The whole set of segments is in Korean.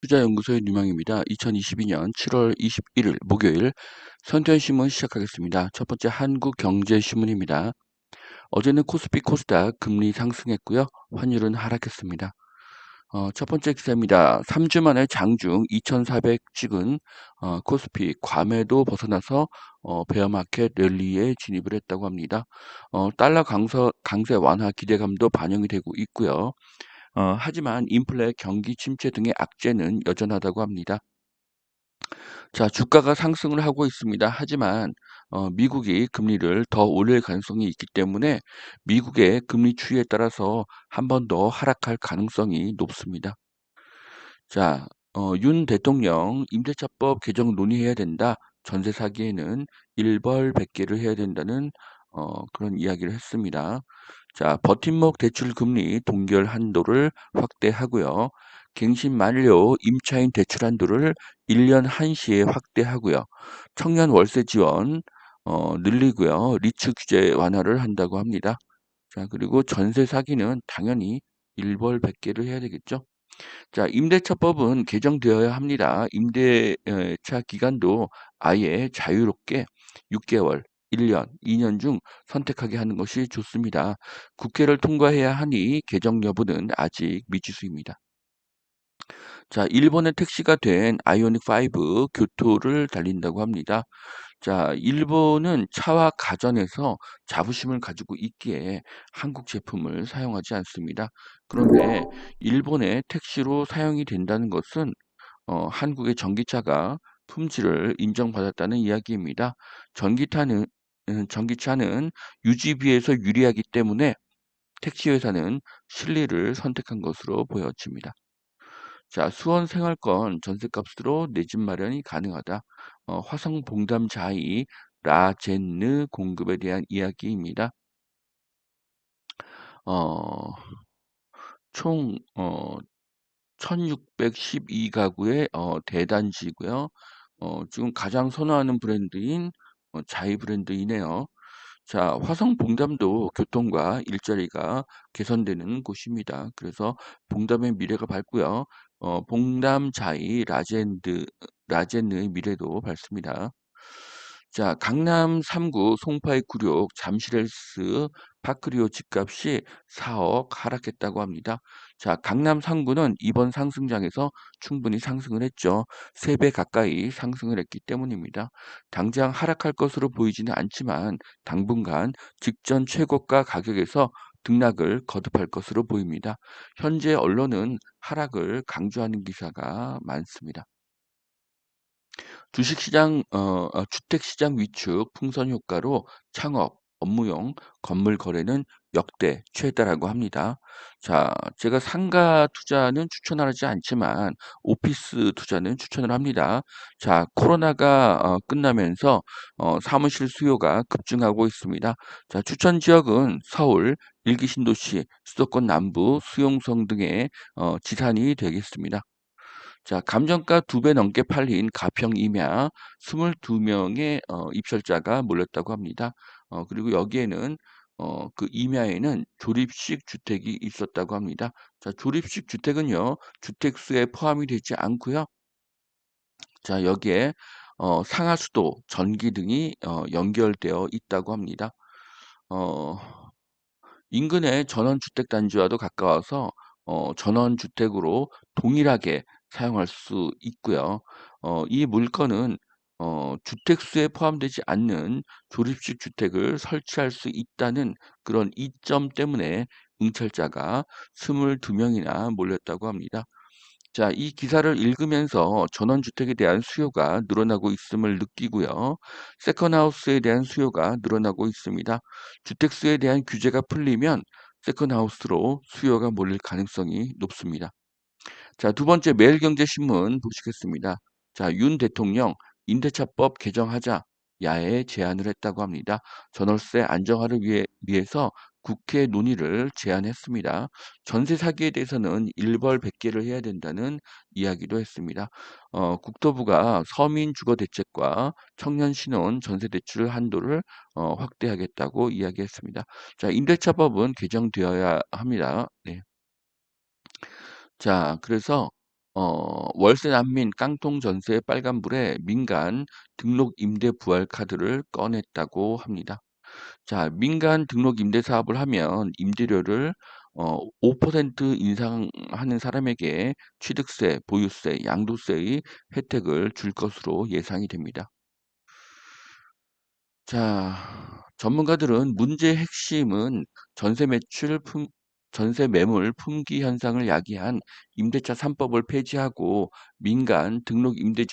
투자연구소의 유망입니다. 2022년 7월 21일 목요일 선대신문 시작하겠습니다. 첫 번째 한국경제신문입니다. 어제는 코스피 코스닥 금리 상승했고요. 환율은 하락했습니다. 첫 번째 기사입니다. 3주 만에 장중 2,400 찍은 코스피 괌에도 벗어나서 베어마켓 랠리에 진입을 했다고 합니다. 달러 강세 완화 기대감도 반영이 되고 있고요. 하지만 인플레, 경기 침체 등의 악재는 여전하다고 합니다. 자, 주가가 상승을 하고 있습니다. 하지만 미국이 금리를 더 올릴 가능성이 있기 때문에 미국의 금리 추이에 따라서 한 번 더 하락할 가능성이 높습니다. 자, 윤 대통령 임대차법 개정 논의해야 된다. 전세 사기에는 일벌백계를 해야 된다는 그런 이야기를 했습니다. 자, 버팀목 대출 금리 동결 한도를 확대하고요. 갱신 만료 임차인 대출 한도를 1년 한시에 확대하고요. 청년 월세 지원 늘리고요. 리츠 규제 완화를 한다고 합니다. 자, 그리고 전세 사기는 당연히 일벌백계를 해야 되겠죠. 자, 임대차법은 개정되어야 합니다. 임대차 기간도 아예 자유롭게 6개월, 1년, 2년 중 선택하게 하는 것이 좋습니다. 국회를 통과해야 하니 개정 여부는 아직 미지수입니다. 자, 일본의 택시가 된 아이오닉 5 교토를 달린다고 합니다. 자, 일본은 차와 가전에서 자부심을 가지고 있기에 한국 제품을 사용하지 않습니다. 그런데 일본의 택시로 사용이 된다는 것은 한국의 전기차가 품질을 인정받았다는 이야기입니다. 전기차는 유지비에서 유리하기 때문에 택시 회사는 실리를 선택한 것으로 보여집니다. 자, 수원 생활권 전셋값으로 내 집 마련이 가능하다. 화성 봉담 자이 라젠느 공급에 대한 이야기입니다. 어, 총 1612가구의 대단지고요. 지금 가장 선호하는 브랜드인 자이 브랜드이네요. 자, 화성 봉담도 교통과 일자리가 개선되는 곳입니다. 그래서 봉담의 미래가 밝고요. 봉담 자이 라젠의 미래도 밝습니다. 자, 강남 3구 송파의 구룡 잠실헬스 파크리오 집값이 4억 하락했다고 합니다. 자, 강남 3구는 이번 상승장에서 충분히 상승을 했죠. 3배 가까이 상승을 했기 때문입니다. 당장 하락할 것으로 보이지는 않지만 당분간 직전 최고가 가격에서 등락을 거듭할 것으로 보입니다. 현재 언론은 하락을 강조하는 기사가 많습니다. 주택시장 위축 풍선 효과로 창업, 업무용 건물 거래는 역대 최다라고 합니다. 자, 제가 상가 투자는 추천하지 않지만 오피스 투자는 추천을 합니다. 자, 코로나가 끝나면서 사무실 수요가 급증하고 있습니다. 자, 추천 지역은 서울, 일기 신도시, 수도권 남부, 수용성 등의 지산이 되겠습니다. 자, 감정가 2배 넘게 팔린 가평 임야 22명의 입찰자가 몰렸다고 합니다. 그리고 여기에는 그 임야에는 조립식 주택이 있었다고 합니다. 자, 조립식 주택은요, 주택수에 포함이 되지 않고요. 자, 여기에 상하수도, 전기 등이 연결되어 있다고 합니다. 어, 인근의 전원주택 단지와도 가까워서 전원주택으로 동일하게 사용할 수 있고요. 이 물건은 주택수에 포함되지 않는 조립식 주택을 설치할 수 있다는 그런 이점 때문에 응찰자가 22명이나 몰렸다고 합니다. 자, 이 기사를 읽으면서 전원주택에 대한 수요가 늘어나고 있음을 느끼고요. 세컨하우스에 대한 수요가 늘어나고 있습니다. 주택수에 대한 규제가 풀리면 세컨하우스로 수요가 몰릴 가능성이 높습니다. 자, 두 번째 매일경제신문 보시겠습니다. 자, 윤 대통령 임대차법 개정하자 야외에 제안을 했다고 합니다. 전월세 안정화를 위해서 국회 논의를 제안했습니다. 전세 사기에 대해서는 일벌백계를 해야 된다는 이야기도 했습니다. 국토부가 서민 주거 대책과 청년 신혼 전세 대출 한도를 확대하겠다고 이야기했습니다. 자, 임대차법은 개정되어야 합니다. 네. 자, 그래서 월세 난민 깡통 전세 빨간불에 민간 등록 임대 부활 카드를 꺼냈다고 합니다. 자, 민간 등록 임대 사업을 하면 임대료를 5% 인상하는 사람에게 취득세, 보유세, 양도세의 혜택을 줄 것으로 예상이 됩니다. 자, 전문가들은 문제의 핵심은 전세 매출 품 전세 매물 품귀 현상을 야기한 임대차 3법을 폐지하고 민간 등록 임대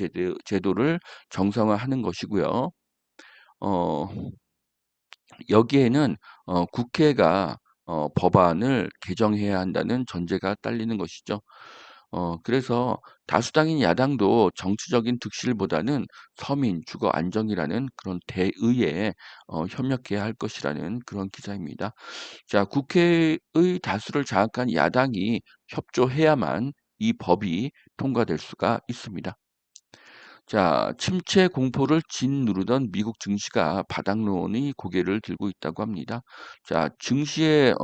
제도를 정상화하는 것이고요. 어 여기에는 국회가 법안을 개정해야 한다는 전제가 딸리는 것이죠. 그래서 다수당인 야당도 정치적인 득실보다는 서민 주거 안정이라는 그런 대의에 협력해야 할 것이라는 그런 기사입니다. 자, 국회의 다수를 장악한 야당이 협조해야만 이 법이 통과될 수가 있습니다. 자, 침체 공포를 짓누르던 미국 증시가 바닥론이 고개를 들고 있다고 합니다. 자, 증시의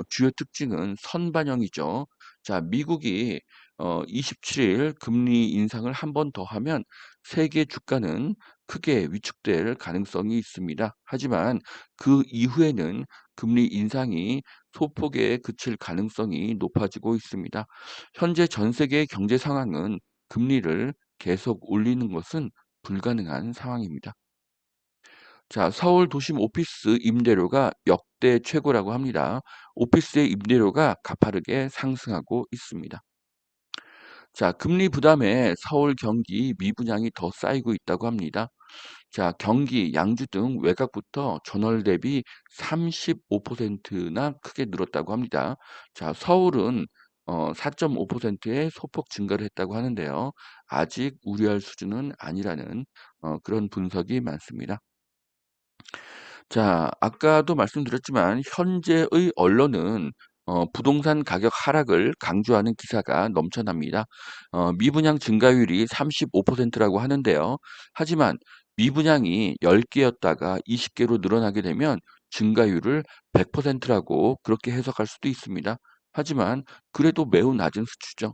주요 특징은 선반영이죠. 자, 미국이 27일 금리 인상을 한 번 더 하면 세계 주가는 크게 위축될 가능성이 있습니다. 하지만 그 이후에는 금리 인상이 소폭에 그칠 가능성이 높아지고 있습니다. 현재 전 세계 경제 상황은 금리를 계속 올리는 것은 불가능한 상황입니다. 자, 서울 도심 오피스 임대료가 역대 최고라고 합니다. 오피스의 임대료가 가파르게 상승하고 있습니다. 자, 금리 부담에 서울, 경기 미분양이 더 쌓이고 있다고 합니다. 자, 경기, 양주 등 외곽부터 전월 대비 35%나 크게 늘었다고 합니다. 자, 서울은 4.5%의 소폭 증가를 했다고 하는데요. 아직 우려할 수준은 아니라는 그런 분석이 많습니다. 자, 아까도 말씀드렸지만 현재의 언론은 부동산 가격 하락을 강조하는 기사가 넘쳐납니다. 미분양 증가율이 35%라고 하는데요. 하지만 미분양이 10개였다가 20개로 늘어나게 되면 증가율을 100%라고 그렇게 해석할 수도 있습니다. 하지만 그래도 매우 낮은 수치죠.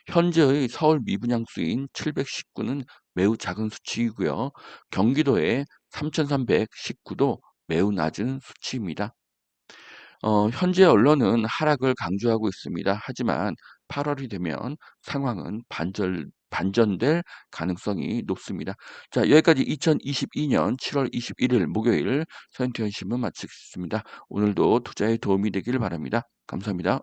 현재의 서울 미분양 수인 719는 매우 작은 수치이고요. 경기도의 3,319도 매우 낮은 수치입니다. 현재 언론은 하락을 강조하고 있습니다. 하지만 8월이 되면 상황은 반전될 가능성이 높습니다. 자, 여기까지 2022년 7월 21일 목요일 서인투현 신문 마치겠습니다. 오늘도 투자에 도움이 되길 바랍니다. 감사합니다.